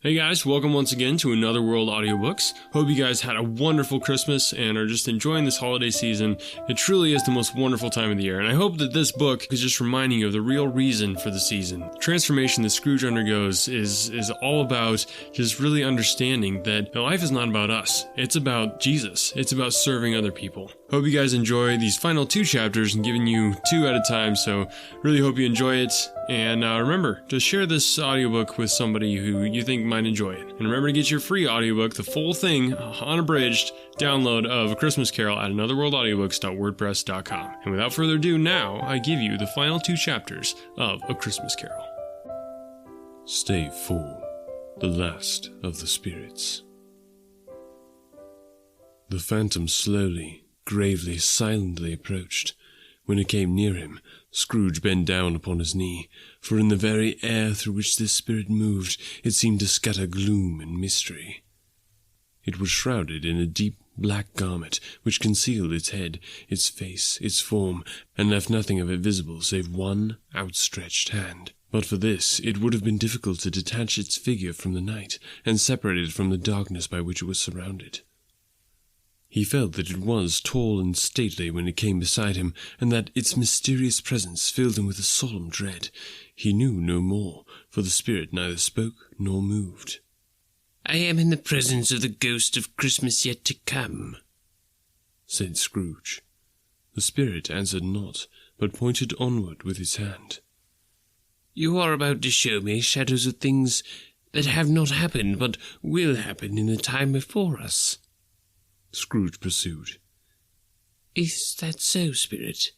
Hey guys, welcome once again to Another World Audiobooks. Hope you guys had a wonderful Christmas and are just enjoying this holiday season. It truly is the most wonderful time of the year, and I hope that this book is just reminding you of the real reason for the season. The transformation that Scrooge undergoes is all about just really understanding that life is not about us. It's about Jesus. It's about serving other people. Hope you guys enjoy these final two chapters and giving you two at a time, so really hope you enjoy it. And remember to share this audiobook with somebody who you think might enjoy it. And remember to get your free audiobook, the full thing, unabridged download of A Christmas Carol at anotherworldaudiobooks.wordpress.com. And without further ado, now I give you the final two chapters of A Christmas Carol. Stave 4, The Last of the Spirits. The phantom slowly, gravely, silently approached. When it came near him, Scrooge bent down upon his knee, for in the very air through which this spirit moved, it seemed to scatter gloom and mystery. It was shrouded in a deep black garment which concealed its head, its face, its form, and left nothing of it visible save one outstretched hand. But for this, it would have been difficult to detach its figure from the night, and separate it from the darkness by which it was surrounded. He felt that it was tall and stately when it came beside him, and that its mysterious presence filled him with a solemn dread. He knew no more, for the spirit neither spoke nor moved. "I am in the presence of the ghost of Christmas yet to come," said Scrooge. The spirit answered not, but pointed onward with its hand. "You are about to show me shadows of things that have not happened, but will happen in the time before us," Scrooge pursued. "Is that so, spirit?"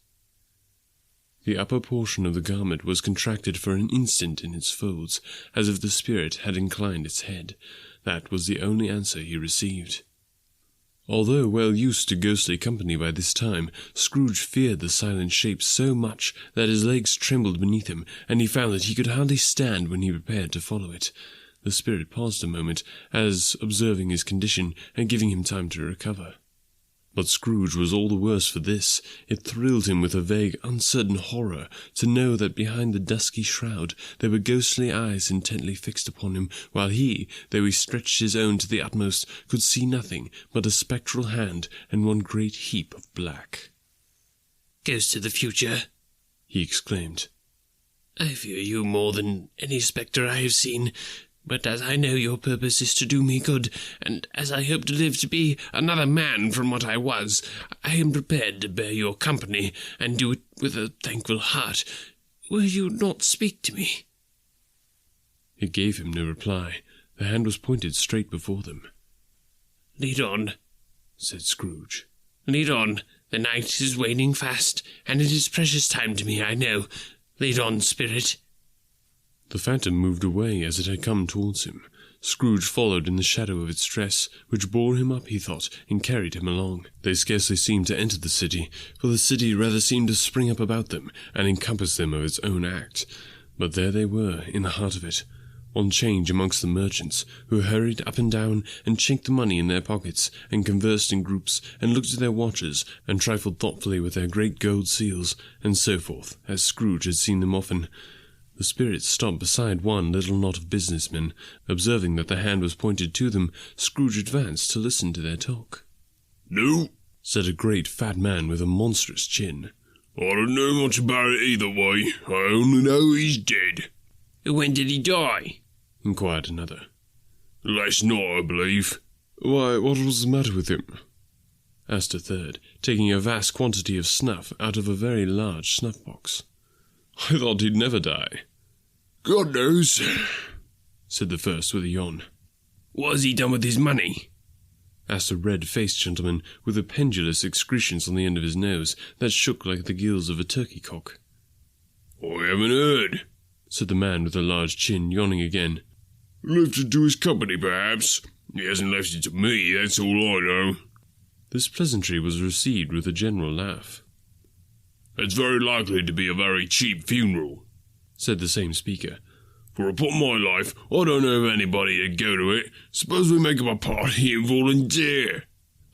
The upper portion of the garment was contracted for an instant in its folds, as if the spirit had inclined its head. That was the only answer he received. Although well used to ghostly company by this time, Scrooge feared the silent shape so much that his legs trembled beneath him, and he found that he could hardly stand when he prepared to follow it. The spirit paused a moment, as observing his condition and giving him time to recover. But Scrooge was all the worse for this. It thrilled him with a vague, uncertain horror to know that behind the dusky shroud there were ghostly eyes intently fixed upon him, while he, though he stretched his own to the utmost, could see nothing but a spectral hand and one great heap of black. "Ghost of the future," he exclaimed. "I fear you more than any spectre I have seen. But as I know your purpose is to do me good, and as I hope to live to be another man from what I was, I am prepared to bear your company, and do it with a thankful heart. Will you not speak to me?" It gave him no reply. The hand was pointed straight before them. "Lead on," said Scrooge. "Lead on. The night is waning fast, and it is precious time to me, I know. Lead on, spirit." The phantom moved away as it had come towards him. Scrooge followed in the shadow of its dress, which bore him up, he thought, and carried him along. They scarcely seemed to enter the city, for the city rather seemed to spring up about them, and encompass them of its own act. But there they were, in the heart of it, on change amongst the merchants, who hurried up and down, and chinked the money in their pockets, and conversed in groups, and looked at their watches, and trifled thoughtfully with their great gold seals, and so forth, as Scrooge had seen them often. The spirit stopped beside one little knot of businessmen. Observing that the hand was pointed to them, Scrooge advanced to listen to their talk. "No," said a great fat man with a monstrous chin. "I don't know much about it either way. I only know he's dead." "When did he die?" inquired another. "Last night, I believe." "Why, what was the matter with him?" asked a third, taking a vast quantity of snuff out of a very large snuff-box. "I thought he'd never die." "God knows," said the first with a yawn. "What has he done with his money?" asked a red-faced gentleman with a pendulous excrescence on the end of his nose that shook like the gills of a turkey-cock. "I haven't heard," said the man with the large chin, yawning again. "Left it to his company, perhaps. He hasn't left it to me, that's all I know." This pleasantry was received with a general laugh. "It's very likely to be a very cheap funeral," said the same speaker. "For upon my life, I don't know of anybody that'd go to it. Suppose we make up a party and volunteer."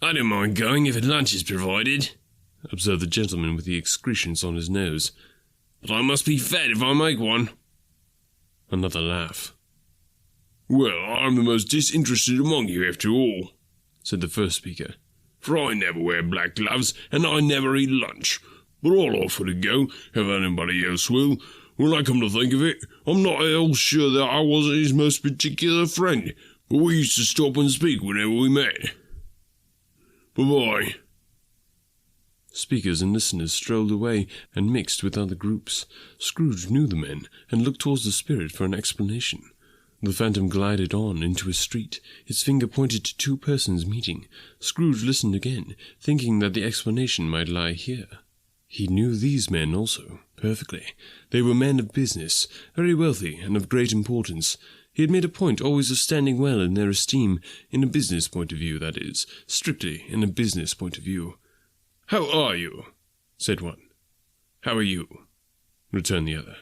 "I don't mind going if a lunch is provided," observed the gentleman with the excrescence on his nose. "But I must be fed if I make one." Another laugh. Well, I'm the most disinterested among you after all, said the first speaker. For I never wear black gloves, and I never eat lunch. But I'll offer to go, if anybody else will. When I come to think of it, I'm not at all sure that I wasn't his most particular friend, but we used to stop and speak whenever we met. Bye-bye. Speakers and listeners strolled away and mixed with other groups. Scrooge knew the men, and looked towards the spirit for an explanation. The phantom glided on into a street. Its finger pointed to two persons meeting. Scrooge listened again, thinking that the explanation might lie here. He knew these men also, perfectly. They were men of business, very wealthy and of great importance. He had made a point always of standing well in their esteem, in a business point of view, that is, strictly in a business point of view. How are you? Said one. How are you? Returned the other.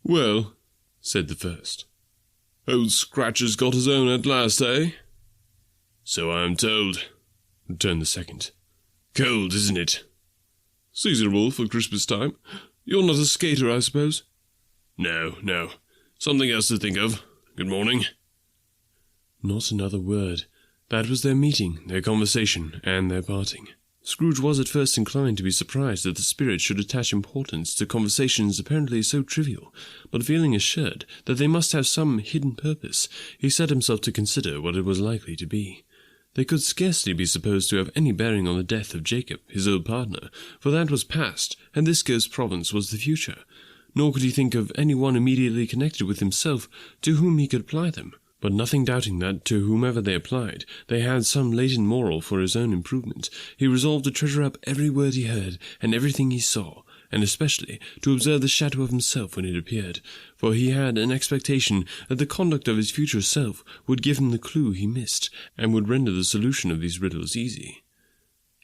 Well, said the first. Old Scratch has got his own at last, eh? So I am told, returned the second. Cold, isn't it? Seasonable for Christmas time. You're not a skater, I suppose? No. Something else to think of. Good morning. Not another word. That was their meeting, their conversation, and their parting. Scrooge was at first inclined to be surprised that the spirit should attach importance to conversations apparently so trivial, but feeling assured that they must have some hidden purpose, he set himself to consider what it was likely to be. They could scarcely be supposed to have any bearing on the death of Jacob, his old partner, for that was past, and this ghost province was the future. Nor could he think of any one immediately connected with himself to whom he could apply them. But nothing doubting that, to whomever they applied, they had some latent moral for his own improvement, he resolved to treasure up every word he heard and everything he saw, and especially to observe the shadow of himself when it appeared, for he had an expectation that the conduct of his future self would give him the clue he missed, and would render the solution of these riddles easy.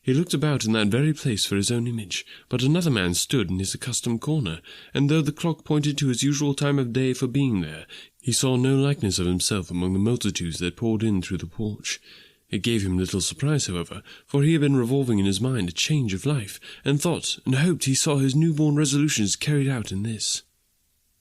He looked about in that very place for his own image, but another man stood in his accustomed corner, and though the clock pointed to his usual time of day for being there, he saw no likeness of himself among the multitudes that poured in through the porch. It gave him little surprise, however, for he had been revolving in his mind a change of life, and thought and hoped he saw his newborn resolutions carried out in this.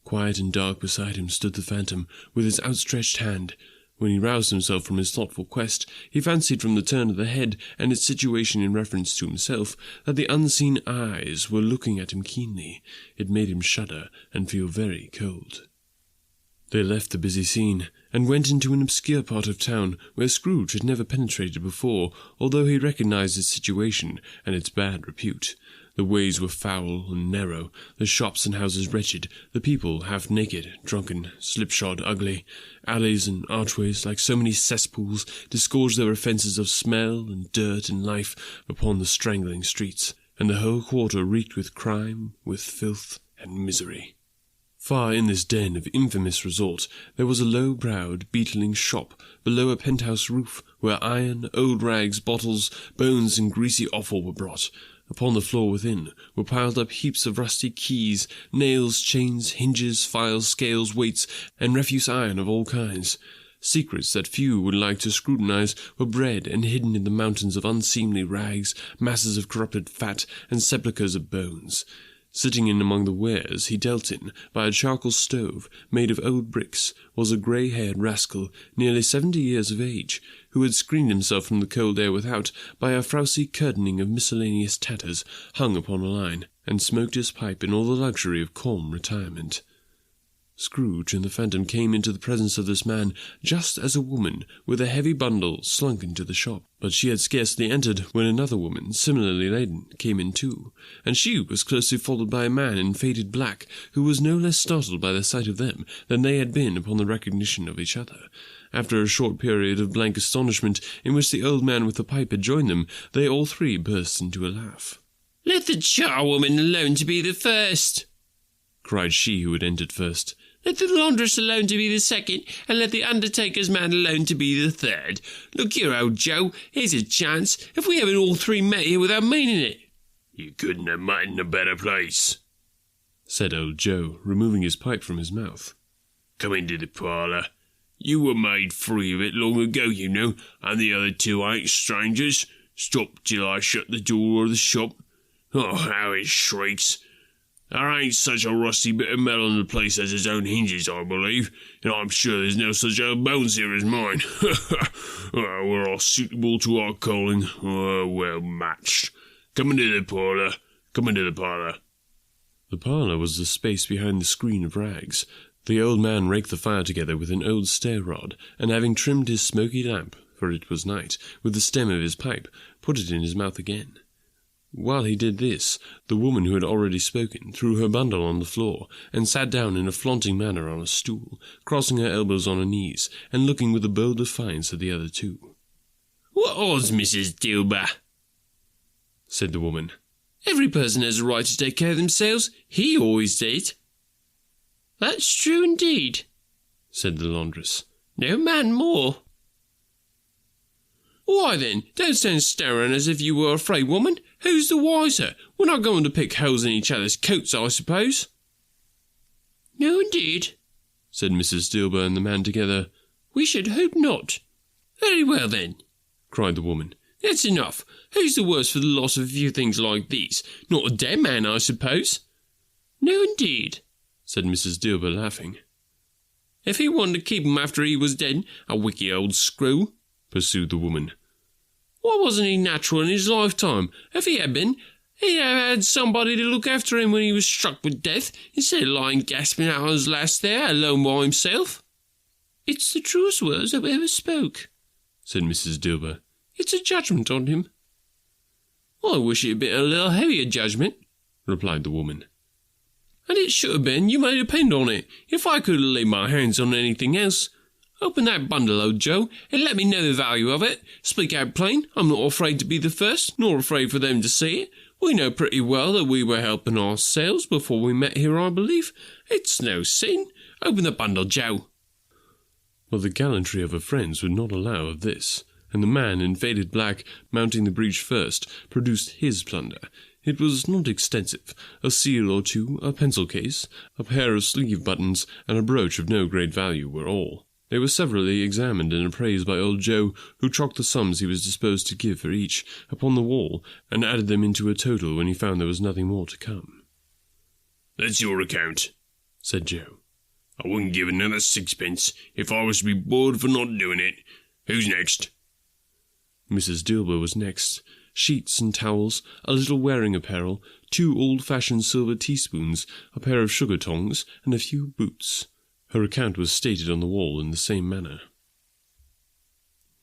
Quiet and dark beside him stood the phantom, with his outstretched hand. When he roused himself from his thoughtful quest, he fancied from the turn of the head and its situation in reference to himself, that the unseen eyes were looking at him keenly. It made him shudder and feel very cold. They left the busy scene, and went into an obscure part of town where Scrooge had never penetrated before, although he recognized its situation and its bad repute. The ways were foul and narrow, the shops and houses wretched, the people half naked, drunken, slipshod, ugly. Alleys and archways, like so many cesspools, disgorged their offences of smell and dirt and life upon the strangling streets, and the whole quarter reeked with crime, with filth and misery. Far in this den of infamous resort there was a low-browed, beetling shop below a penthouse roof, where iron, old rags, bottles, bones, and greasy offal were brought. Upon the floor within were piled up heaps of rusty keys, nails, chains, hinges, files, scales, weights, and refuse iron of all kinds. Secrets that few would like to scrutinize were bred and hidden in the mountains of unseemly rags, masses of corrupted fat, and sepulchres of bones. Sitting in among the wares he dealt in, by a charcoal stove made of old bricks, was a grey-haired rascal, nearly 70 years of age, who had screened himself from the cold air without by a frowsy curtaining of miscellaneous tatters hung upon a line, and smoked his pipe in all the luxury of calm retirement. Scrooge and the phantom came into the presence of this man just as a woman with a heavy bundle slunk into the shop, but she had scarcely entered when another woman, similarly laden, came in too, and she was closely followed by a man in faded black, who was no less startled by the sight of them than they had been upon the recognition of each other. After a short period of blank astonishment, in which the old man with the pipe had joined them, they all three burst into a laugh. "Let the charwoman alone to be the first," cried she who had entered first. "Let the laundress alone to be the second, and let the undertaker's man alone to be the third. Look here, old Joe, here's a chance. If we haven't all three met here without meaning it." "You couldn't have met in a better place," said old Joe, removing his pipe from his mouth. "Come into the parlour. You were made free of it long ago, you know, and the other two ain't strangers. Stop till I shut the door of the shop. Oh, how it shrieks! There ain't such a rusty bit of metal in the place as its own hinges, I believe, and I'm sure there's no such old bones here as mine. We're all suitable to our calling, well matched. Come into the parlour, come into the parlour. The parlour was the space behind the screen of rags. The old man raked the fire together with an old stair rod, and having trimmed his smoky lamp, for it was night, with the stem of his pipe, put it in his mouth again. While he did this, the woman who had already spoken threw her bundle on the floor, and sat down in a flaunting manner on a stool, crossing her elbows on her knees, and looking with a bold defiance at the other two. "What odds, Mrs. Dilber?" said the woman. "Every person has a right to take care of themselves. He always did." "That's true indeed," said the laundress. "No man more." "Why then, don't stand staring as if you were afraid, woman. Who's the wiser? We're not going to pick holes in each other's coats, I suppose." "No, indeed," said Mrs. Dilber and the man together. "We should hope not." "Very well, then," cried the woman. "That's enough. Who's the worse for the loss of a few things like these? Not a dead man, I suppose?" "No, indeed," said Mrs. Dilber, laughing. "If he wanted to keep him after he was dead, a wicked old screw," pursued the woman. "Why wasn't he natural in his lifetime? If he had been, he'd have had somebody to look after him when he was struck with death, instead of lying gasping out on his last there, alone by himself." "It's the truest words that ever spoke," said Mrs. Dilber. "It's a judgment on him." "I wish it had been a little heavier judgment," replied the woman. "And it should have been, you may depend on it, if I could have laid my hands on anything else. Open that bundle, old Joe, and let me know the value of it. Speak out plain. I'm not afraid to be the first, nor afraid for them to see it. We know pretty well that we were helping ourselves before we met here, I believe. It's no sin. Open the bundle, Joe." Well, the gallantry of her friends would not allow of this, and the man in faded black, mounting the breach first, produced his plunder. It was not extensive. A seal or two, a pencil case, a pair of sleeve buttons, and a brooch of no great value were all. They were severally examined and appraised by old Joe, who chalked the sums he was disposed to give for each upon the wall, and added them into a total when he found there was nothing more to come. "That's your account," said Joe. "I wouldn't give another sixpence if I was to be bored for not doing it. Who's next?" Mrs. Dilber was next. Sheets and towels, a little wearing apparel, 2 old-fashioned silver teaspoons, a pair of sugar tongs, and a few boots. Her account was stated on the wall in the same manner.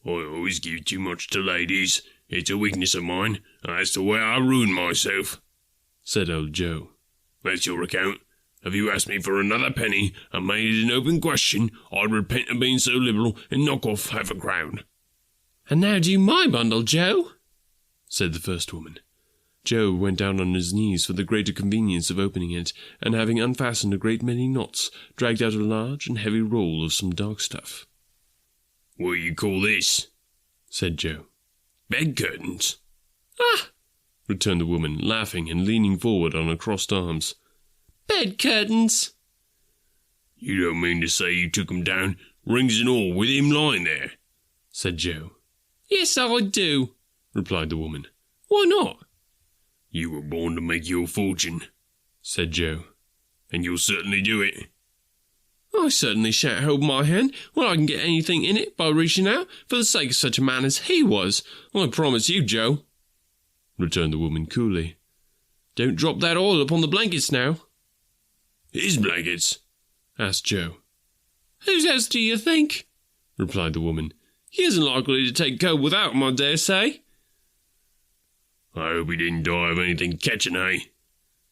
"I always give too much to ladies. It's a weakness of mine, and that's the way I ruin myself," said old Joe. "That's your account. If you asked me for another penny and made it an open question, I'd repent of being so liberal and knock off half a crown." "And now do my bundle, Joe," said the first woman. Joe went down on his knees for the greater convenience of opening it, and having unfastened a great many knots, dragged out a large and heavy roll of some dark stuff. "What do you call this?" said Joe. "Bed curtains." "Ah," returned the woman, laughing and leaning forward on her crossed arms. "bed curtains." "You don't mean to say you took 'em down, rings and all, with him lying there?" said Joe. "Yes, I do," replied the woman. "Why not?" "You were born to make your fortune," said Joe. "and you'll certainly do it." "I certainly shan't hold my hand when I can get anything in it by reaching out for the sake of such a man as he was. I promise you, Joe," returned the woman coolly. "Don't drop that oil upon the blankets now." "His blankets?" asked Joe. "Whose else do you think?" replied the woman. "He isn't likely to take cold without 'em, I dare say." "I hope he didn't die of anything catching, eh?"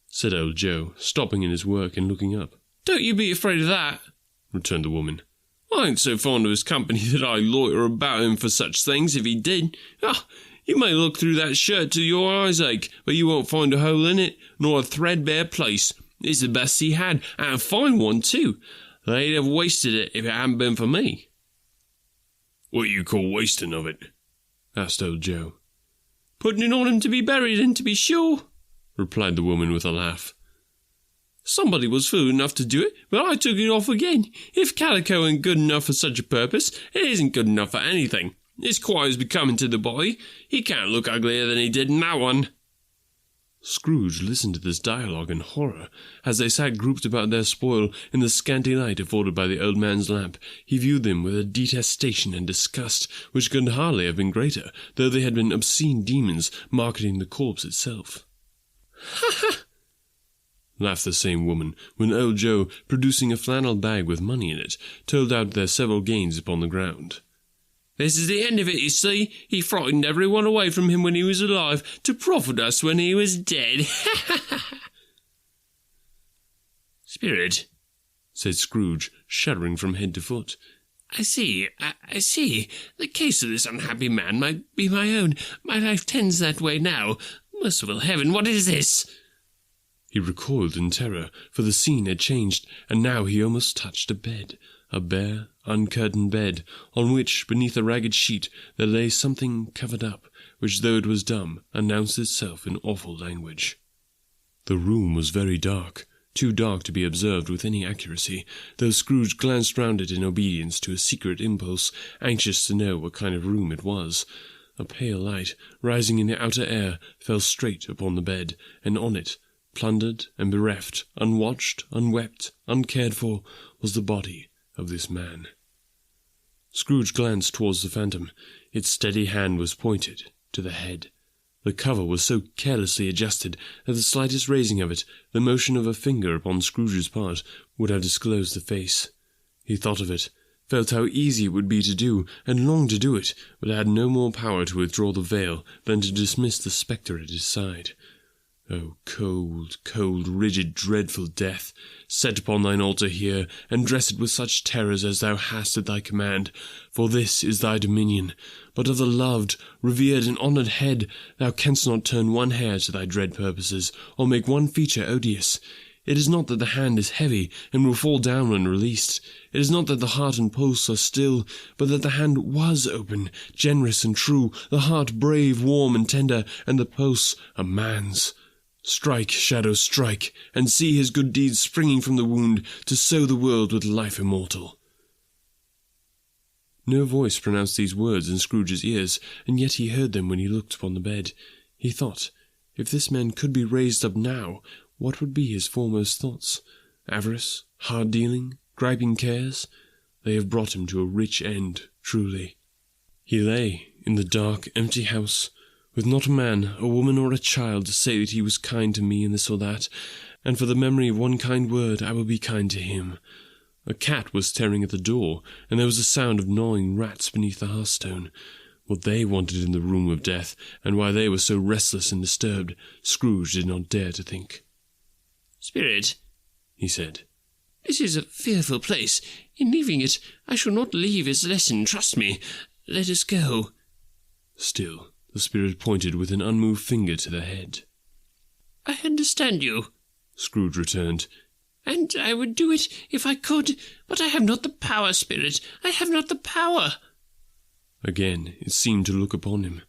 said old Joe, stopping in his work and looking up. "Don't you be afraid of that," returned the woman. "I ain't so fond of his company that I'd loiter about him for such things if he did. Ah, you may look through that shirt till your eyes ache, but you won't find a hole in it, nor a threadbare place. It's the best he had, and a fine one too. They'd have wasted it if it hadn't been for me." "What do you call wasting of it?" asked old Joe. "Putting it on him to be buried in, to be sure," replied the woman with a laugh. "Somebody was fool enough to do it, but I took it off again. If calico ain't good enough for such a purpose, it isn't good enough for anything. It's quite as becoming to the body. He can't look uglier than he did in that one." Scrooge listened to this dialogue in horror. As they sat grouped about their spoil in the scanty light afforded by the old man's lamp, he viewed them with a detestation and disgust which could hardly have been greater, though they had been obscene demons marketing the corpse itself. "Ha ha!" laughed the same woman, when old Joe, producing a flannel bag with money in it, told out their several gains upon the ground. "This is the end of it, you see. He frightened everyone away from him when he was alive, to profit us when he was dead. "Spirit," said Scrooge, shuddering from head to foot. I see. The case of this unhappy man might be my own. My life tends that way now. Merciful heaven, what is this?" He recoiled in terror, for the scene had changed, and now he almost touched a bed, a bare, uncurtained bed, on which, beneath a ragged sheet, there lay something covered up, which, though it was dumb, announced itself in awful language. The room was very dark, too dark to be observed with any accuracy, though Scrooge glanced round it in obedience to a secret impulse, anxious to know what kind of room it was. A pale light, rising in the outer air, fell straight upon the bed, and on it, plundered and bereft, unwatched, unwept, uncared for, was the body of this man. Scrooge glanced towards the phantom. Its steady hand was pointed to the head. The cover was so carelessly adjusted that the slightest raising of it, the motion of a finger upon Scrooge's part, would have disclosed the face. He thought of it, felt how easy it would be to do, and longed to do it, but had no more power to withdraw the veil than to dismiss the spectre at his side. O cold, cold, rigid, dreadful death, set upon thine altar here, and dress it with such terrors as thou hast at thy command, for this is thy dominion. But of the loved, revered, and honoured head thou canst not turn one hair to thy dread purposes, or make one feature odious. It is not that the hand is heavy, and will fall down when released. It is not that the heart and pulse are still, but that the hand was open, generous and true, the heart brave, warm, and tender, and the pulse a man's. Strike, shadow, strike, and see his good deeds springing from the wound, to sow the world with life immortal. No voice pronounced these words in Scrooge's ears, and yet he heard them when he looked upon the bed. He thought, if this man could be raised up now, what would be his foremost thoughts? Avarice, hard-dealing, griping cares? They have brought him to a rich end, truly. He lay in the dark, empty house, with not a man, a woman, or a child to say that he was kind to me in this or that, and for the memory of one kind word I will be kind to him. A cat was tearing at the door, and there was a sound of gnawing rats beneath the hearthstone. What they wanted in the room of death, and why they were so restless and disturbed, Scrooge did not dare to think. "Spirit," he said, "this is a fearful place. In leaving it, I shall not leave its lesson, trust me. Let us go." Still, the spirit pointed with an unmoved finger to the head. "I understand you," Scrooge returned, "and I would do it if I could, but I have not the power, Spirit. I have not the power." Again it seemed to look upon him.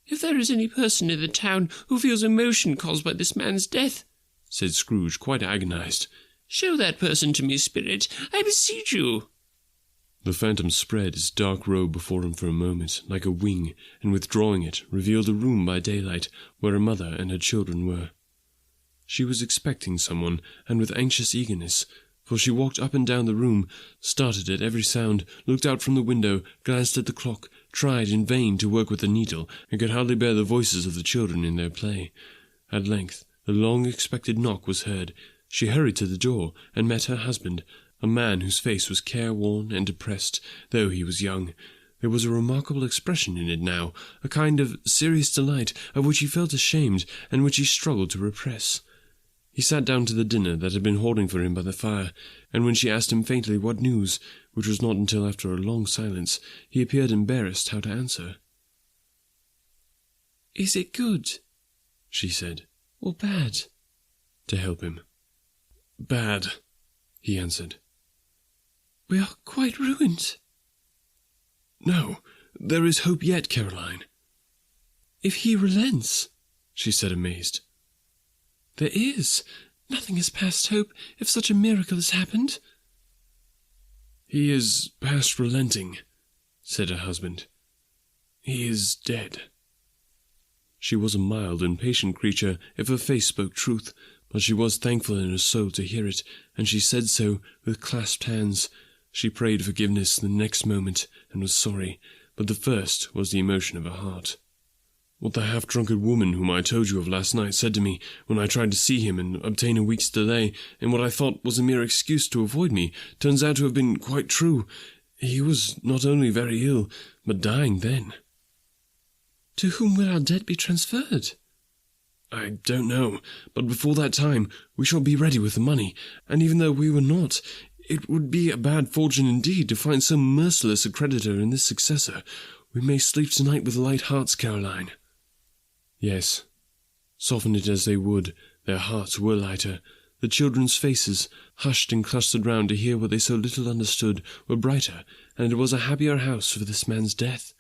"If there is any person in the town who feels emotion caused by this man's death," said Scrooge, quite agonized, "show that person to me, Spirit, I beseech you." The phantom spread its dark robe before him for a moment, like a wing, and withdrawing it, revealed a room by daylight, where a mother and her children were. She was expecting someone, and with anxious eagerness, for she walked up and down the room, started at every sound, looked out from the window, glanced at the clock, tried in vain to work with the needle, and could hardly bear the voices of the children in their play. At length the long-expected knock was heard. She hurried to the door, and met her husband, a man whose face was careworn and depressed, though he was young. There was a remarkable expression in it now, a kind of serious delight, of which he felt ashamed, and which he struggled to repress. He sat down to the dinner that had been hoarding for him by the fire, and when she asked him faintly what news, which was not until after a long silence, he appeared embarrassed how to answer. "Is it good," she said, "or bad?" to help him. "Bad," he answered. "We are quite ruined." "No, there is hope yet, Caroline." "If he relents," she said, amazed. "There is. Nothing is past hope if such a miracle has happened." "He is past relenting," said her husband. "He is dead." She was a mild and patient creature if her face spoke truth, but she was thankful in her soul to hear it, and she said so with clasped hands. She prayed forgiveness the next moment and was sorry, but the first was the emotion of her heart. What the half-drunken woman whom I told you of last night said to me when I tried to see him and obtain a week's delay, in what I thought was a mere excuse to avoid me, turns out to have been quite true. He was not only very ill, but dying then. To whom will our debt be transferred? I don't know, but before that time we shall be ready with the money, and even though we were not, it would be a bad fortune indeed to find so merciless a creditor in this successor. We may sleep tonight with light hearts, Caroline. Yes, soften it as they would, their hearts were lighter. The children's faces, hushed and clustered round to hear what they so little understood, were brighter, and it was a happier house for this man's death.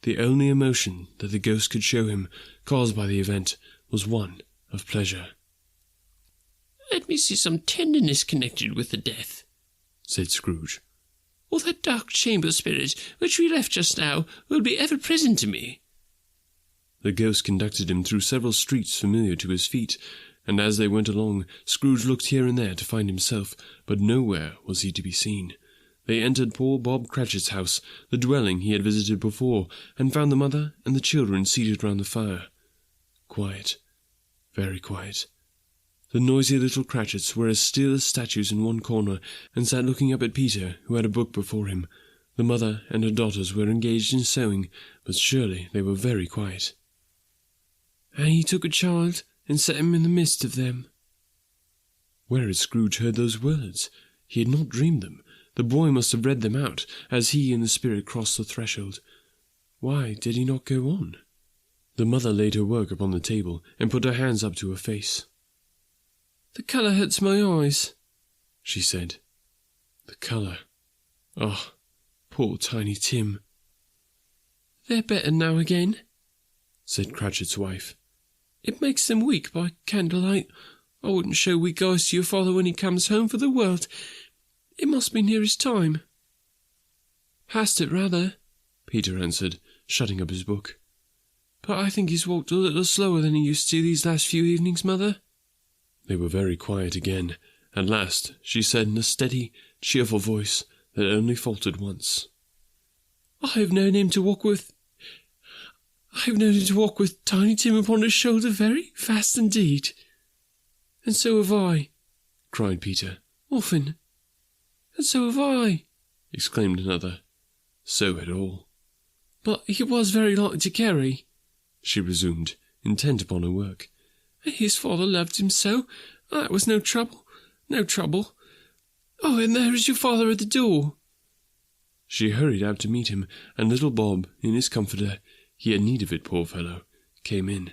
The only emotion that the ghost could show him, caused by the event, was one of pleasure. Let me see some tenderness connected with the death, said Scrooge. Or that dark chamber spirit which we left just now will be ever present to me. The ghost conducted him through several streets familiar to his feet, and as they went along, Scrooge looked here and there to find himself, but nowhere was he to be seen. They entered poor Bob Cratchit's house, the dwelling he had visited before, and found the mother and the children seated round the fire. Quiet, very quiet. The noisy little Cratchits were as still as statues in one corner, and sat looking up at Peter, who had a book before him. The mother and her daughters were engaged in sewing, but surely they were very quiet. And he took a child and set him in the midst of them. Where had Scrooge heard those words? He had not dreamed them. The boy must have read them out, as he and the spirit crossed the threshold. Why did he not go on? The mother laid her work upon the table, and put her hands up to her face. The colour hurts my eyes, she said. The colour. Ah, poor Tiny Tim. They're better now again, said Cratchit's wife. It makes them weak by candlelight. I wouldn't show weak eyes to your father when he comes home for the world. It must be near his time. Past it, rather, Peter answered, shutting up his book. But I think he's walked a little slower than he used to these last few evenings, Mother. They were very quiet again. At last she said in a steady, cheerful voice that only faltered once. I have known him to walk with Tiny Tim upon his shoulder very fast indeed. And so have I, cried Peter. Often. And so have I, exclaimed another. So had all. But he was very light to carry, she resumed, intent upon her work. His father loved him so. That was no trouble. No trouble. Oh, and there is your father at the door. She hurried out to meet him, and little Bob, in his comforter, he had need of it, poor fellow, came in.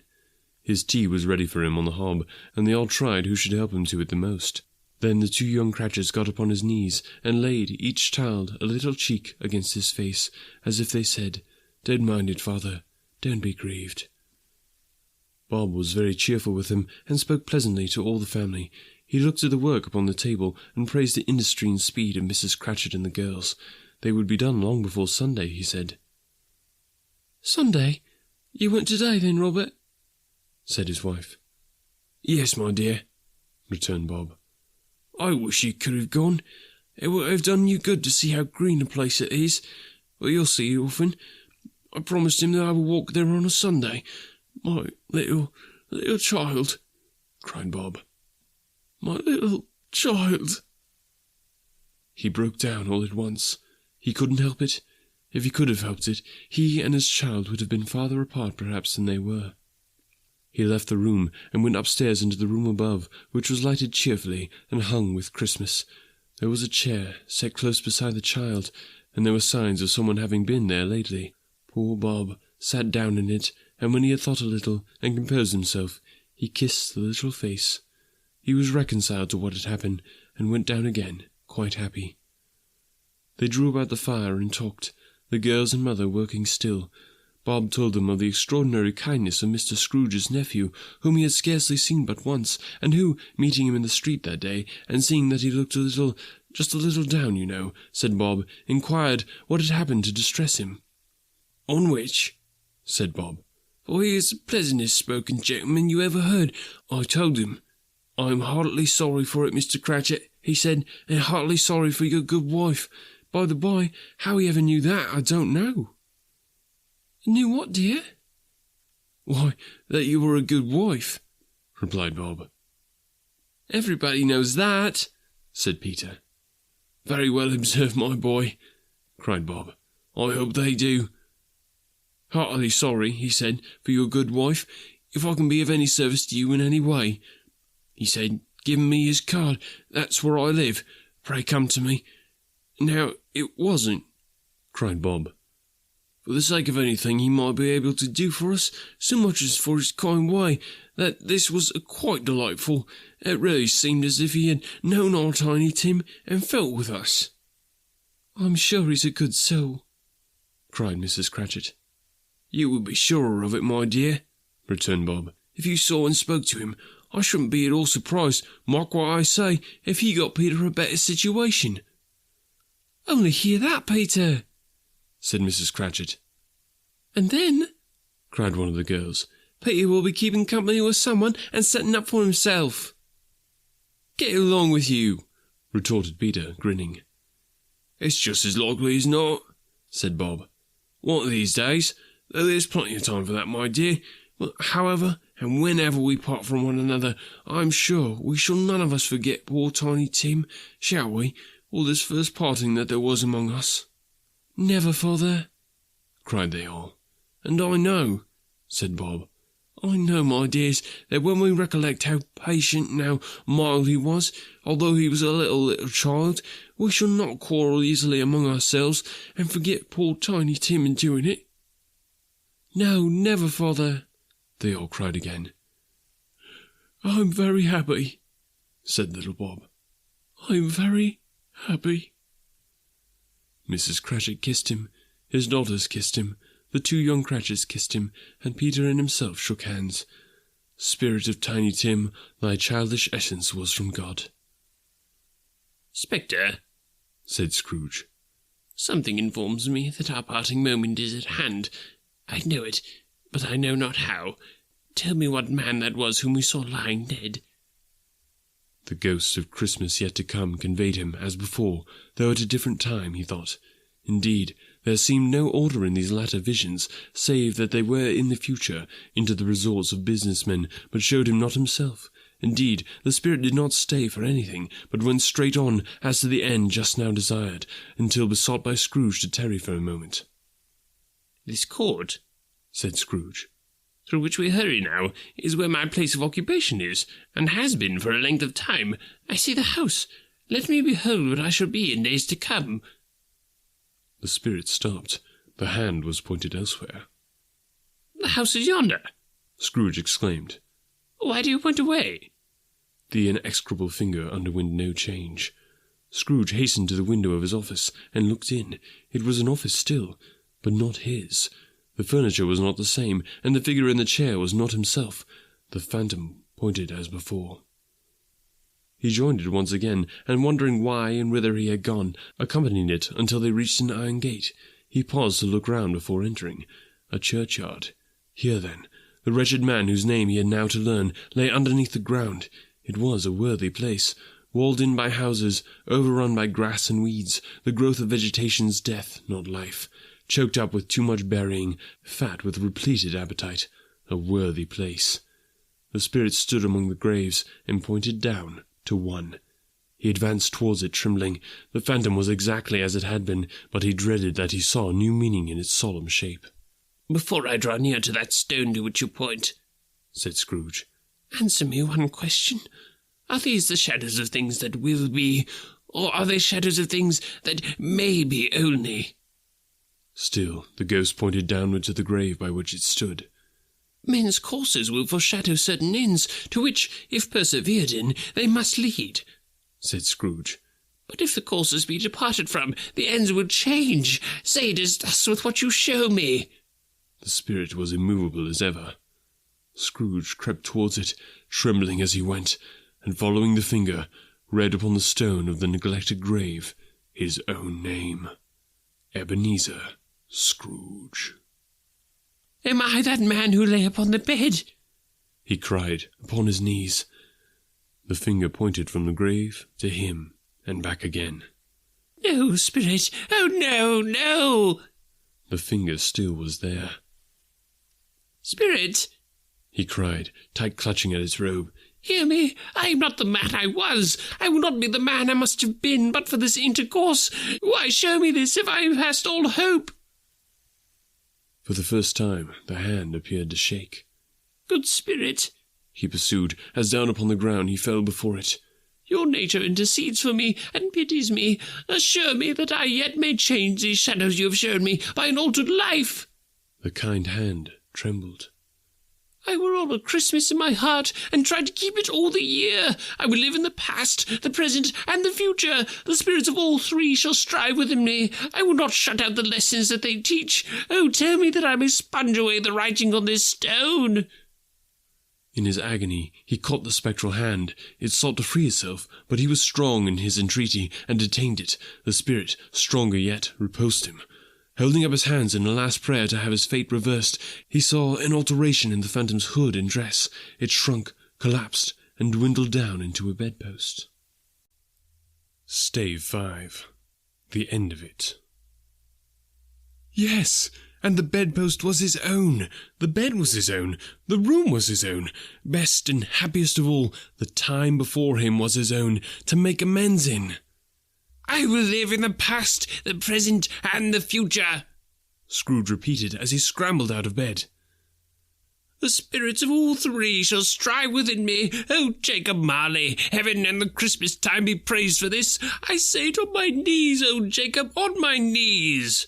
His tea was ready for him on the hob, and they all tried who should help him to it the most. Then the two young Cratchits got upon his knees, and laid each child a little cheek against his face, as if they said, "Don't mind it, father, don't be grieved." Bob was very cheerful with them, and spoke pleasantly to all the family. He looked at the work upon the table, and praised the industry and speed of Mrs. Cratchit and the girls. They would be done long before Sunday, he said. Sunday? You went today, then, Robert? said his wife. Yes, my dear, returned Bob. I wish you could have gone. It would have done you good to see how green a place it is. But you'll see, Orphan. I promised him that I would walk there on a Sunday. My little child, cried Bob. My little child. He broke down all at once. He couldn't help it. If he could have helped it, he and his child would have been farther apart perhaps than they were. He left the room and went upstairs into the room above, which was lighted cheerfully and hung with Christmas. There was a chair set close beside the child, and there were signs of someone having been there lately. Poor Bob sat down in it, and when he had thought a little and composed himself, he kissed the little face. He was reconciled to what had happened, and went down again, quite happy. They drew about the fire and talked, the girls and mother working still. Bob told them of the extraordinary kindness of Mr. Scrooge's nephew, whom he had scarcely seen but once, and who, meeting him in the street that day, and seeing that he looked just a little down, you know, said Bob, inquired what had happened to distress him. On which, said Bob, for he is the pleasantest spoken gentleman you ever heard. I told him, I am heartily sorry for it, Mr. Cratchit, he said, and heartily sorry for your good wife. By the by, how he ever knew that, I don't know. Knew what, dear? Why, that you were a good wife, replied Bob. Everybody knows that, said Peter. Very well observed, my boy, cried Bob. I hope they do. Heartily sorry, he said, for your good wife. If I can be of any service to you in any way, he said, giving me his card. That's where I live. Pray come to me. Now, it wasn't, cried Bob, for the sake of anything he might be able to do for us, so much as for his kind way, that this was quite delightful. It really seemed as if he had known our Tiny Tim and felt with us. I'm sure he's a good soul, cried Mrs. Cratchit. You would be surer of it, my dear, returned Bob. If you saw and spoke to him, I shouldn't be at all surprised, mark what I say, if he got Peter a better situation. Only hear that, Peter, said Mrs. Cratchit. And then, cried one of the girls, Peter will be keeping company with someone and setting up for himself. Get along with you, retorted Peter, grinning. It's just as likely as not, said Bob. One of these days, though there's plenty of time for that, my dear. But however and whenever we part from one another, I'm sure we shall none of us forget poor Tiny Tim, shall we, or this first parting that there was among us? Never, father, cried they all. And I know, said Bob, I know, my dears, that when we recollect how patient and how mild he was, although he was a little child, we shall not quarrel easily among ourselves and forget poor Tiny Tim in doing it. No, never, father, they all cried again. I'm very happy, said little Bob. I'm very happy. Mrs. Cratchit kissed him, his daughters kissed him, the two young Cratchits kissed him, and Peter and himself shook hands. Spirit of Tiny Tim, thy childish essence was from God. Spectre, said Scrooge, something informs me that our parting moment is at hand. I know it, but I know not how. Tell me what man that was whom we saw lying dead. The ghost of Christmas yet to come conveyed him, as before, though at a different time, he thought. Indeed, there seemed no order in these latter visions, save that they were in the future, into the resorts of business men, but showed him not himself. Indeed, the spirit did not stay for anything, but went straight on, as to the end just now desired, until besought by Scrooge to tarry for a moment. This court, said Scrooge, through which we hurry now, is where my place of occupation is, and has been for a length of time. I see the house. Let me behold what I shall be in days to come. The spirit stopped. The hand was pointed elsewhere. The house is yonder, Scrooge exclaimed. Why do you point away? The inexorable finger underwent no change. Scrooge hastened to the window of his office and looked in. It was an office still, but not his. The furniture was not the same, and the figure in the chair was not himself. The phantom pointed as before. He joined it once again, and wondering why and whither he had gone, accompanied it until they reached an iron gate. He paused to look round before entering. A churchyard. Here, then, the wretched man whose name he had now to learn lay underneath the ground. It was a worthy place, walled in by houses, overrun by grass and weeds, the growth of vegetation's death, not life, choked up with too much burying, fat with repleted appetite. A worthy place. The spirit stood among the graves and pointed down to one. He advanced towards it, trembling. The phantom was exactly as it had been, but he dreaded that he saw new meaning in its solemn shape. Before I draw near to that stone to which you point, said Scrooge, answer me one question. Are these the shadows of things that will be, or are they shadows of things that may be only? Still, the ghost pointed downward to the grave by which it stood. Men's courses will foreshadow certain ends, to which, if persevered in, they must lead, said Scrooge. But if the courses be departed from, the ends will change. Say it is thus with what you show me. The spirit was immovable as ever. Scrooge crept towards it, trembling as he went, and following the finger, read upon the stone of the neglected grave his own name. Ebenezer Scrooge. Am I that man who lay upon the bed? He cried, upon his knees. The finger pointed from the grave to him and back again. No, spirit! Oh, no, no! The finger still was there. Spirit! He cried, tight clutching at his robe. Hear me! I am not the man I was. I will not be the man I must have been but for this intercourse. Why show me this if I have past all hope? For the first time, the hand appeared to shake. Good spirit, he pursued, as down upon the ground he fell before it. Your nature intercedes for me and pities me. Assure me that I yet may change these shadows you have shown me by an altered life. The kind hand trembled. I will roll a Christmas in my heart and try to keep it all the year. I will live in the past, the present, and the future. The spirits of all three shall strive within me. I will not shut out the lessons that they teach. Oh, tell me that I may sponge away the writing on this stone. In his agony, he caught the spectral hand. It sought to free itself, but he was strong in his entreaty, and detained it. The spirit, stronger yet, repulsed him. Holding up his hands in a last prayer to have his fate reversed, he saw an alteration in the phantom's hood and dress. It shrunk, collapsed, and dwindled down into a bedpost. Stave 5. The end of it. Yes! And the bedpost was his own. The bed was his own. The room was his own. Best and happiest of all, the time before him was his own, to make amends in. I will live in the past, the present, and the future, Scrooge repeated as he scrambled out of bed. The spirits of all three shall strive within me. Oh, Jacob Marley, heaven and the Christmas time be praised for this. I say it on my knees, oh Jacob, on my knees.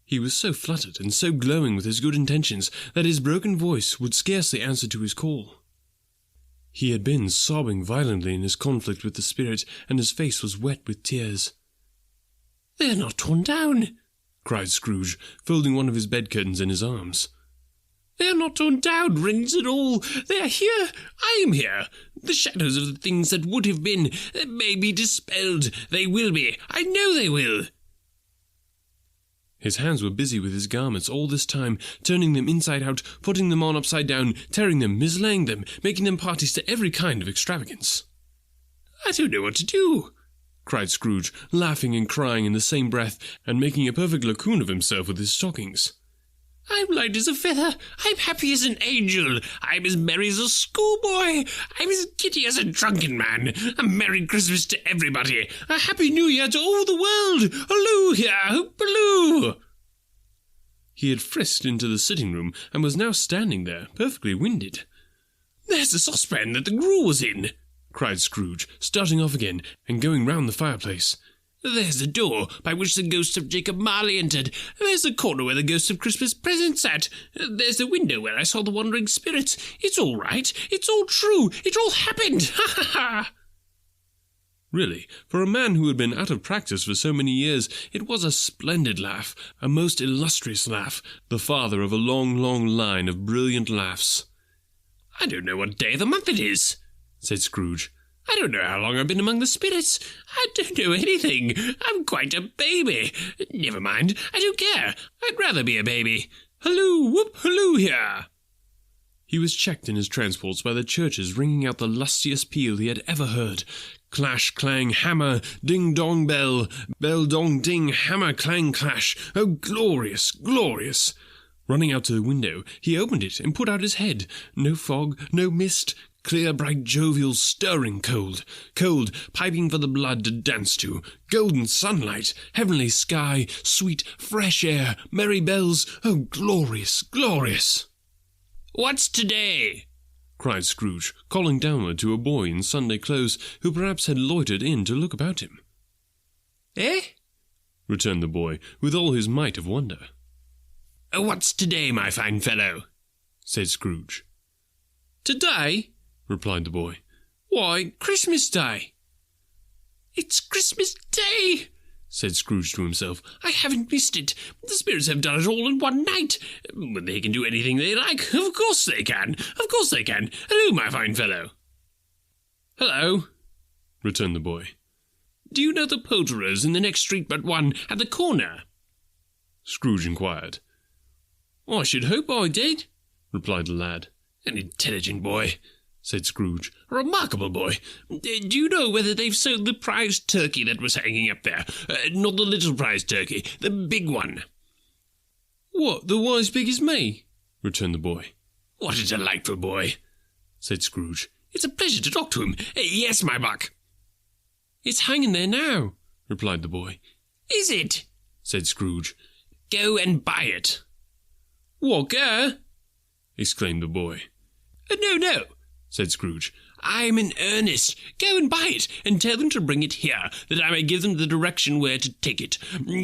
He was so fluttered and so glowing with his good intentions that his broken voice would scarcely answer to his call. He had been sobbing violently in his conflict with the spirit, and his face was wet with tears. "They are not torn down," cried Scrooge, folding one of his bed curtains in his arms. "They are not torn down, rings and all. They are here. I am here. The shadows of the things that would have been may be dispelled. They will be. I know they will." His hands were busy with his garments all this time, turning them inside out, putting them on upside down, tearing them, mislaying them, making them parties to every kind of extravagance. "I don't know what to do," cried Scrooge, laughing and crying in the same breath, and making a perfect lacoon of himself with his stockings. "I'm light as a feather. I'm happy as an angel. I'm as merry as a schoolboy. I'm as giddy as a drunken man. A Merry Christmas to everybody. A Happy New Year to all the world. Halloo here, hoop-halloo." He had frisked into the sitting room, and was now standing there, perfectly winded. "There's the saucepan that the gruel was in," cried Scrooge, starting off again, and going round the fireplace. "There's the door by which the ghost of Jacob Marley entered. There's the corner where the ghost of Christmas present sat. There's the window where I saw the wandering spirits. It's all right. It's all true. It all happened. Ha ha ha!" Really, for a man who had been out of practice for so many years, it was a splendid laugh, a most illustrious laugh, the father of a long, long line of brilliant laughs. "I don't know what day of the month it is," said Scrooge. "I don't know how long I've been among the spirits. I don't know anything. I'm quite a baby. Never mind. I don't care. I'd rather be a baby. Halloo, whoop, halloo here." He was checked in his transports by the churches ringing out the lustiest peal he had ever heard. Clash, clang, hammer, ding-dong, bell, bell-dong-ding, hammer, clang, clash. Oh, glorious, glorious! Running out to the window, he opened it and put out his head. No fog, no mist, clear, bright, jovial, stirring cold. Cold, piping for the blood to dance to. Golden sunlight, heavenly sky, sweet, fresh air, merry bells. Oh, glorious, glorious! "What's today?" cried Scrooge, calling downward to a boy in Sunday clothes, who perhaps had loitered in to look about him. "Eh?" returned the boy, with all his might of wonder. "What's today, my fine fellow?" said Scrooge. "Today?" replied the boy. "Why, Christmas Day." "It's Christmas Day," said Scrooge to himself. "I haven't missed it. The spirits have done it all in one night. But they can do anything they like. Of course they can. Of course they can. Hello, my fine fellow." "Hello," returned the boy. "Do you know the poulterers in the next street but one, at the corner?" Scrooge inquired. I should hope I did, replied the lad. An intelligent boy, said Scrooge. A remarkable boy. Do you know whether they've sold the prize turkey that was hanging up there? Not the little prize turkey, the big one. What, the one as big as me? Returned the boy. What a delightful boy, said Scrooge. It's a pleasure to talk to him. Yes, my buck. It's hanging there now, replied the boy. Is it? Said Scrooge. Go and buy it. What, go? Exclaimed the boy. No, said Scrooge. I'm in earnest. Go and buy it, and tell them to bring it here, that I may give them the direction where to take it.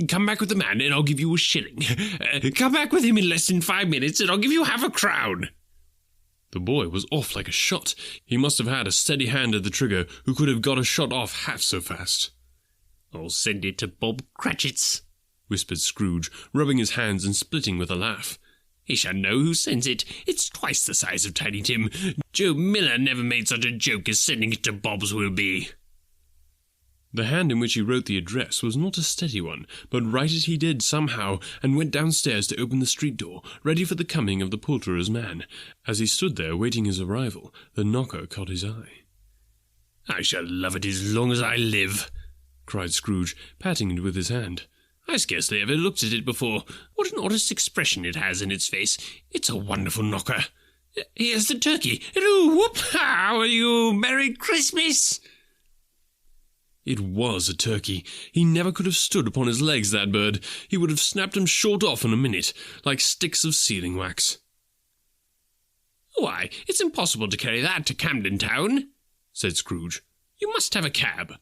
Come back with the man, and I'll give you a shilling. Come back with him in less than 5 minutes, and I'll give you half a crown. The boy was off like a shot. He must have had a steady hand at the trigger who could have got a shot off half so fast. I'll send it to Bob Cratchit's, whispered Scrooge, rubbing his hands and splitting with a laugh. He shall know who sends it. It's twice the size of Tiny Tim. Joe Miller never made such a joke as sending it to Bob's will be. The hand in which he wrote the address was not a steady one, but write it he did somehow, and went downstairs to open the street door, ready for the coming of the poulterer's man. As he stood there waiting his arrival, the knocker caught his eye. I shall love it as long as I live, cried Scrooge, patting it with his hand. I scarcely ever looked at it before. What an honest expression it has in its face. It's a wonderful knocker. Here's the turkey. Hello, whoop! How are you? Merry Christmas! It was a turkey. He never could have stood upon his legs, that bird. He would have snapped them short off in a minute, like sticks of sealing wax. Why, it's impossible to carry that to Camden Town, said Scrooge. You must have a cab.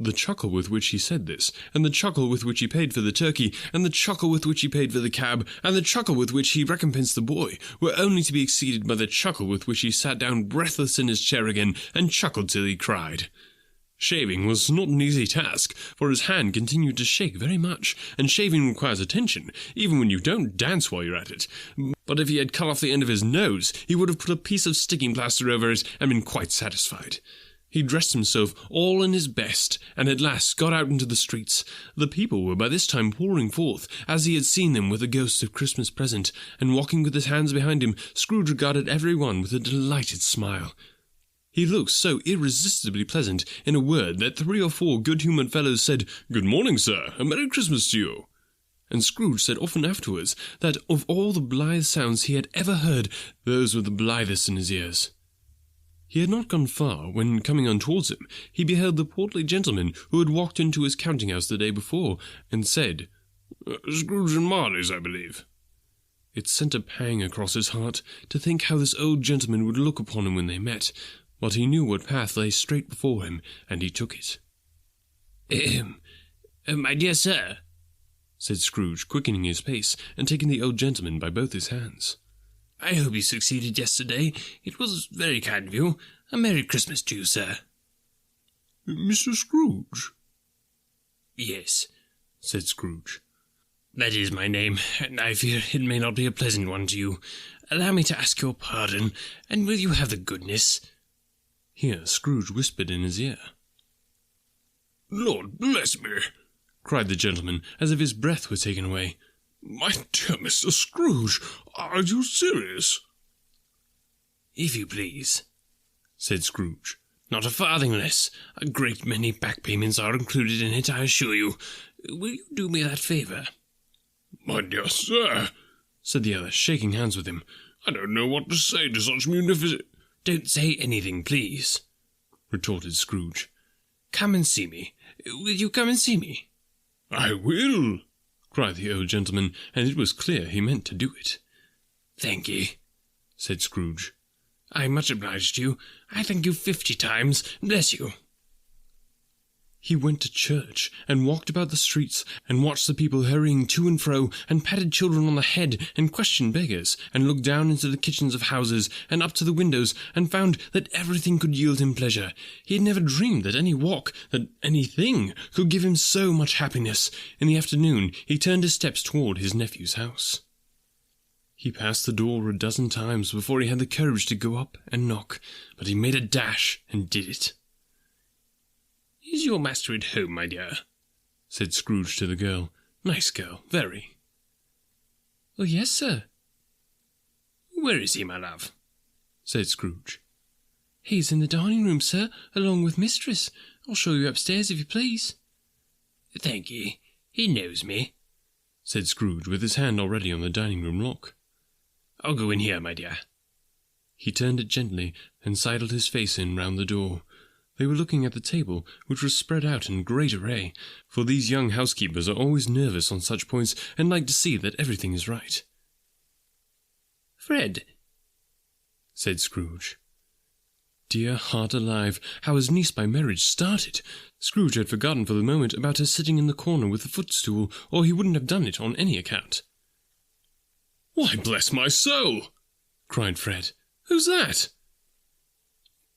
The chuckle with which he said this, and the chuckle with which he paid for the turkey, and the chuckle with which he paid for the cab, and the chuckle with which he recompensed the boy, were only to be exceeded by the chuckle with which he sat down breathless in his chair again, and chuckled till he cried. Shaving was not an easy task, for his hand continued to shake very much, and shaving requires attention, even when you don't dance while you're at it. But if he had cut off the end of his nose, he would have put a piece of sticking plaster over it and been quite satisfied. He dressed himself all in his best, and at last got out into the streets. The people were by this time pouring forth, as he had seen them with the ghost of Christmas present, and walking with his hands behind him, Scrooge regarded every one with a delighted smile. He looked so irresistibly pleasant, in a word, that 3 or 4 good-humoured fellows said, "Good morning, sir, and Merry Christmas to you." And Scrooge said often afterwards that of all the blithe sounds he had ever heard, those were the blithest in his ears. He had not gone far, when, coming on towards him, he beheld the portly gentleman who had walked into his counting-house the day before, and said, "Scrooge and Marley's, I believe." It sent a pang across his heart to think how this old gentleman would look upon him when they met, but he knew what path lay straight before him, and he took it. My dear sir," said Scrooge, quickening his pace, and taking the old gentleman by both his hands. "I hope you succeeded yesterday. It was very kind of you. A Merry Christmas to you, sir." "Mr. Scrooge?" "Yes," said Scrooge. "That is my name, and I fear it may not be a pleasant one to you. Allow me to ask your pardon, and will you have the goodness—" Here Scrooge whispered in his ear. "Lord bless me!" cried the gentleman, as if his breath were taken away. "My dear Mr. Scrooge, are you serious?" "If you please," said Scrooge. "Not a farthing less. A great many back payments are included in it, I assure you. Will you do me that favour?" "My dear sir," said the other, shaking hands with him, "I don't know what to say to such munificent—" "Don't say anything, please," retorted Scrooge. "Come and see me. Will you come and see me?" "I will," cried the old gentleman, and it was clear he meant to do it. "Thank ye," said Scrooge. "I'm much obliged to you. I thank you 50 times. Bless you." He went to church, and walked about the streets, and watched the people hurrying to and fro, and patted children on the head, and questioned beggars, and looked down into the kitchens of houses, and up to the windows, and found that everything could yield him pleasure. He had never dreamed that any walk, that anything, could give him so much happiness. In the afternoon he turned his steps toward his nephew's house. He passed the door a dozen times before he had the courage to go up and knock, but he made a dash and did it. "Is your master at home, my dear?" said Scrooge to the girl. Nice girl, very. "Oh, yes, sir." "Where is he, my love?" said Scrooge. "He's in the dining room, sir, along with mistress. I'll show you upstairs, if you please." "Thank ye. He knows me," said Scrooge, with his hand already on the dining room lock. "I'll go in here, my dear." He turned it gently and sidled his face in round the door. They were looking at the table, which was spread out in great array, for these young housekeepers are always nervous on such points and like to see that everything is right. "Fred," said Scrooge. Dear heart alive, how his niece by marriage started! Scrooge had forgotten for the moment about her sitting in the corner with the footstool, or he wouldn't have done it on any account. "Why, bless my soul!" cried Fred. "Who's that?"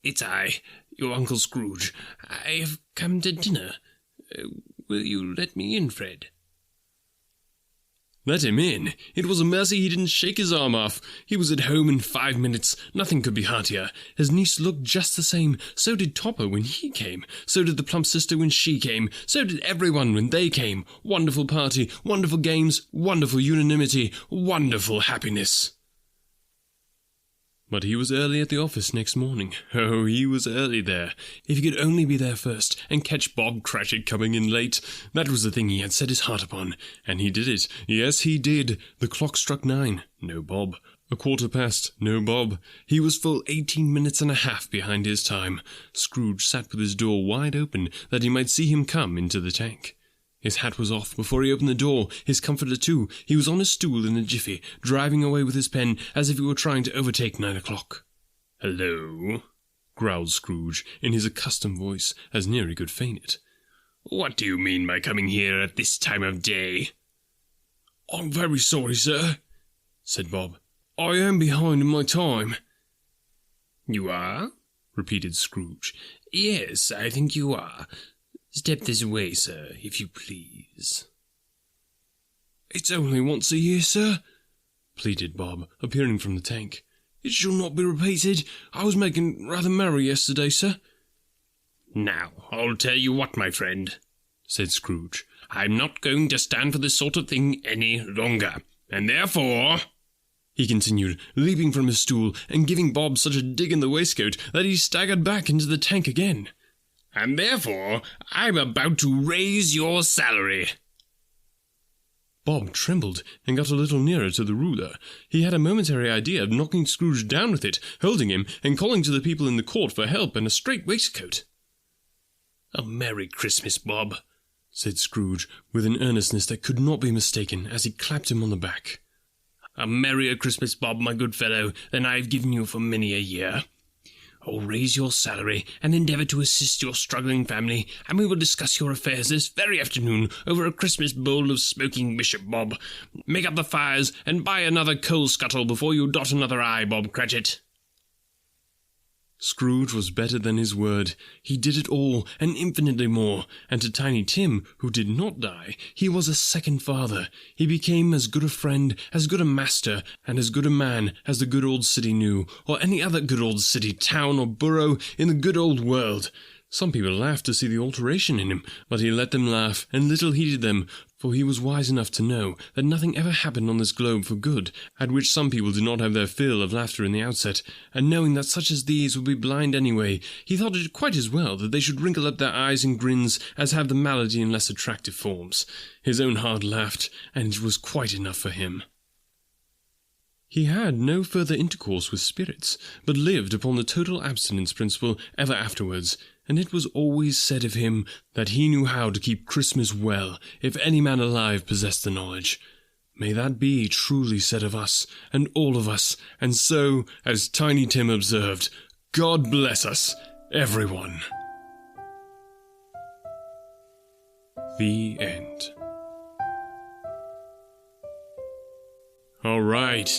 "It's I, your Uncle Scrooge. I have come to dinner. Will you let me in, Fred?" Let him in. It was a mercy he didn't shake his arm off. He was at home in 5 minutes. Nothing could be heartier. His niece looked just the same. So did Topper when he came. So did the plump sister when she came. So did everyone when they came. Wonderful party, wonderful games, wonderful unanimity, wonderful happiness. But he was early at the office next morning. Oh, he was early there. If he could only be there first, and catch Bob Cratchit coming in late. That was the thing he had set his heart upon. And he did it. Yes, he did. The clock struck 9. No Bob. 1:15. No Bob. He was full 18 minutes and a half behind his time. Scrooge sat with his door wide open, that he might see him come into the tank. His hat was off before he opened the door, his comforter too. He was on his stool in a jiffy, driving away with his pen as if he were trying to overtake 9 o'clock. "Hello," growled Scrooge, in his accustomed voice, as near he could feign it. "What do you mean by coming here at this time of day?" "I'm very sorry, sir," said Bob. "I am behind in my time." "You are?" repeated Scrooge. "Yes, I think you are. Step this way, sir, if you please." "It's only once a year, sir," pleaded Bob, appearing from the tank. "It shall not be repeated. I was making rather merry yesterday, sir." "Now, I'll tell you what, my friend," said Scrooge. "I'm not going to stand for this sort of thing any longer, and therefore," he continued, leaping from his stool and giving Bob such a dig in the waistcoat that he staggered back into the tank again. "And therefore, I'm about to raise your salary." Bob trembled and got a little nearer to the ruler. He had a momentary idea of knocking Scrooge down with it, holding him, and calling to the people in the court for help and a straight waistcoat. "A Merry Christmas, Bob," said Scrooge, with an earnestness that could not be mistaken, as he clapped him on the back. "A merrier Christmas, Bob, my good fellow, than I've given you for many a year. I'll raise your salary and endeavour to assist your struggling family, and we will discuss your affairs this very afternoon over a Christmas bowl of smoking bishop, Bob. Make up the fires and buy another coal scuttle before you dot another I, Bob Cratchit." Scrooge was better than his word. He did it all, and infinitely more, and to Tiny Tim, who did not die, he was a second father. He became as good a friend, as good a master, and as good a man as the good old city knew, or any other good old city, town, or borough in the good old world. Some people laughed to see the alteration in him, but he let them laugh, and little heeded them, for he was wise enough to know that nothing ever happened on this globe for good, at which some people did not have their fill of laughter in the outset, and knowing that such as these would be blind anyway, he thought it quite as well that they should wrinkle up their eyes in grins as have the malady in less attractive forms. His own heart laughed, and it was quite enough for him. He had no further intercourse with spirits, but lived upon the total abstinence principle ever afterwards, and it was always said of him that he knew how to keep Christmas well, if any man alive possessed the knowledge. May that be truly said of us, and all of us, and so, as Tiny Tim observed, God bless us, everyone. The end. All right,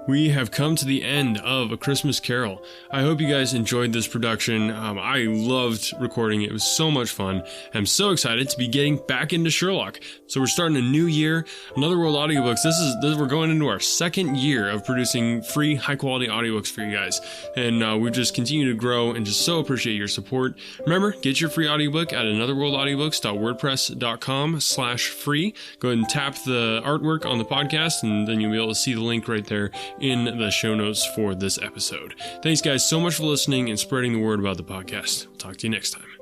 we have come to the end of A Christmas Carol. I hope you guys enjoyed this production. I loved recording it. It was so much fun. I'm so excited to be getting back into Sherlock. So we're starting a new year, Another World Audiobooks. We're going into our second year of producing free, high-quality audiobooks for you guys. And we've just continued to grow and just so appreciate your support. Remember, get your free audiobook at anotherworldaudiobooks.wordpress.com/free. Go ahead and tap the artwork on the podcast, and then you'll be able to see the link right there in the show notes for this episode. Thanks, guys, so much for listening and spreading the word about the podcast. Talk to you next time.